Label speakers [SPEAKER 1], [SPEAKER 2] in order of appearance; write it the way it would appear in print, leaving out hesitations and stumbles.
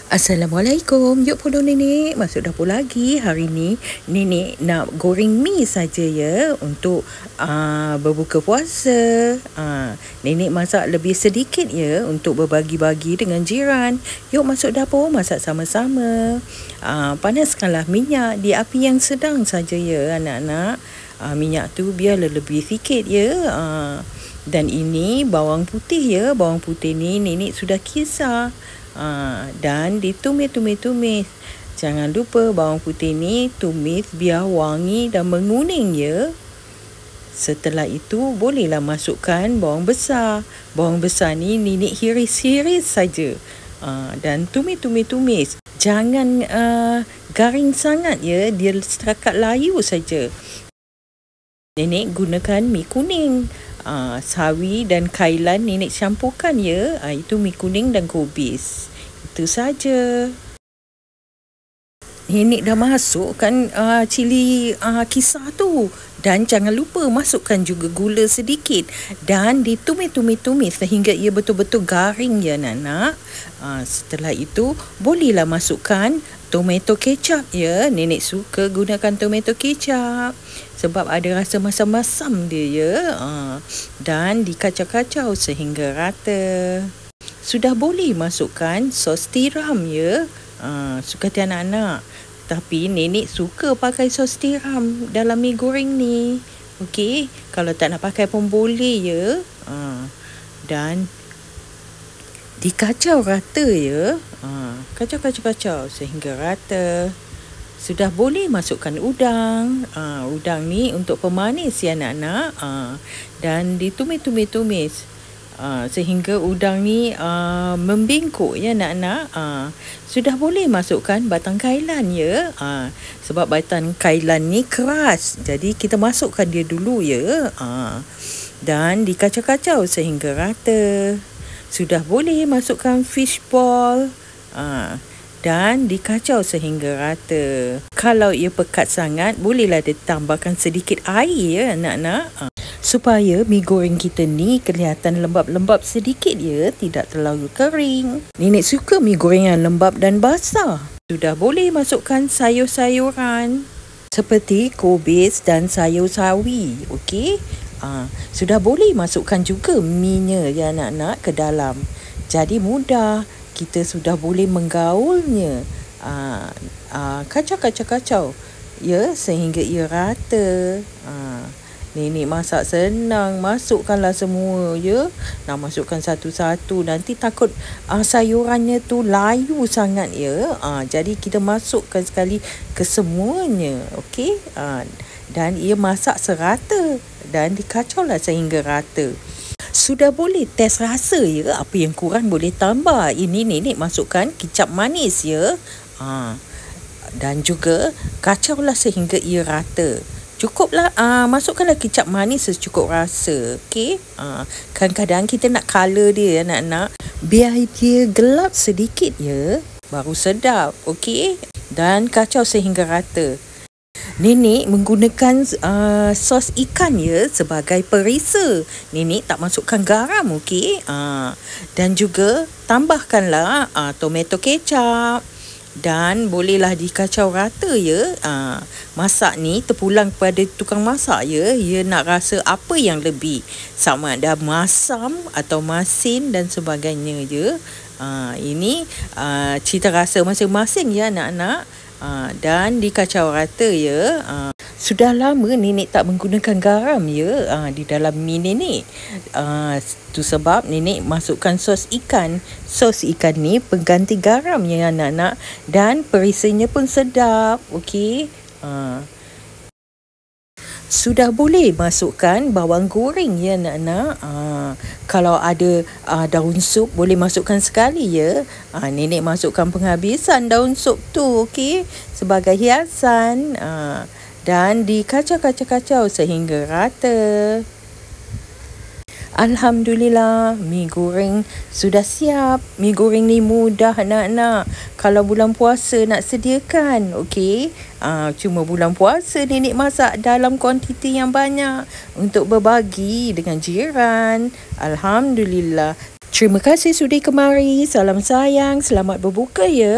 [SPEAKER 1] Assalamualaikum. Yuk Pulau Nenek masuk dapur lagi. Hari ni Nenek nak goreng mi saja ya untuk berbuka puasa. Nenek masak lebih sedikit ya untuk berbagi-bagi dengan jiran. Yuk masuk dapur masak sama-sama. Panaskanlah minyak di api yang sedang saja ya anak-anak. Minyak tu biarlah lebih sikit ya. Dan ini bawang putih ya. Bawang putih ni Nenek sudah kisar. Dan ditumis. Jangan lupa bawang putih ni tumis biar wangi dan menguning ya. Setelah itu bolehlah masukkan bawang besar. Bawang besar ni Nenek hiris-hiris saja. Dan tumis. Jangan garing sangat ya, dia setakat layu saja. Nenek gunakan mi kuning. Sawi dan kailan Nenek campurkan ya. Itu mi kuning dan kubis. Itu saja. Nenek dah masukkan cili kisar tu. Dan jangan lupa masukkan juga gula sedikit. Dan ditumis sehingga ia betul-betul garing ya anak-anak. Setelah itu bolehlah masukkan tomato kecap ya. Nenek suka gunakan tomato kecap sebab ada rasa masam-masam dia ya. Dan dikacau-kacau sehingga rata. Sudah boleh masukkan sos tiram ya. Suka hati anak-anak. Tapi Nenek suka pakai sos tiram dalam mi goreng ni. Okey, kalau tak nak pakai pun boleh ya. Dan dikacau rata ya. Kacau sehingga rata. Sudah boleh masukkan udang. Udang ni untuk pemanis ya anak-anak. Dan ditumis sehingga udang ni membengkok ya anak-anak. Sudah boleh masukkan batang kailan ya. Sebab batang kailan ni keras. Jadi kita masukkan dia dulu ya. Dan dikacau-kacau sehingga rata. Sudah boleh masukkan fish ball. Dan dikacau sehingga rata. Kalau ia pekat sangat, bolehlah ditambahkan sedikit air ya anak-anak. Supaya mi goreng kita ni kelihatan lembab-lembab sedikit ya, tidak terlalu kering. Nenek suka mi goreng yang lembab dan basah. Sudah boleh masukkan sayur-sayuran seperti kubis dan sayur sawi. Okey. Sudah boleh masukkan juga mi-nya ya anak-anak ke dalam. Jadi mudah. Kita sudah boleh menggaulnya. Kacau ya sehingga ia rata. Nenek masak senang. Masukkanlah semua ya. Nak masukkan satu-satu. Nanti takut sayurannya tu layu sangat ya. Jadi kita masukkan sekali ke semuanya. Okey. Dan ia masak serata. Dan dikacaulah sehingga rata. Sudah boleh test rasa ya. Apa yang kurang boleh tambah. Ini Nenek masukkan kicap manis ya. Dan juga kacaulah sehingga ia rata. Cukuplah, masukkanlah kicap manis secukup rasa. Okey. Kadang-kadang kita nak color dia anak-anak. Biar dia gelap sedikit ya. Baru sedap. Okey. Dan kacau sehingga rata. Nenek menggunakan sos ikan ya sebagai perisa. Nenek tak masukkan garam, okey. Dan juga tambahkanlah tomato kecap. Dan bolehlah dikacau rata ya. Masak ni terpulang kepada tukang masak ya. Ia nak rasa apa yang lebih. Sama ada masam atau masin dan sebagainya ya. Ini cita rasa masing-masing ya anak-anak. Dan dikacau rata ya. Sudah lama Nenek tak menggunakan garam ya di dalam mi Nenek. Itu sebab Nenek masukkan sos ikan. Sos ikan ni pengganti garam ya anak-anak. Dan perisanya pun sedap. Okey. Sudah boleh masukkan bawang goreng ya anak-anak. Kalau ada daun sup boleh masukkan sekali ya. Nenek masukkan penghabisan daun sup tu, okey, sebagai hiasan. Dan dikacau sehingga rata. Alhamdulillah, mi goreng sudah siap. Mi goreng ni mudah anak-anak. Kalau bulan puasa nak sediakan, okey. Cuma bulan puasa Nenek masak dalam kuantiti yang banyak untuk berbagi dengan jiran. Alhamdulillah. Terima kasih sudi kemari. Salam sayang. Selamat berbuka ya.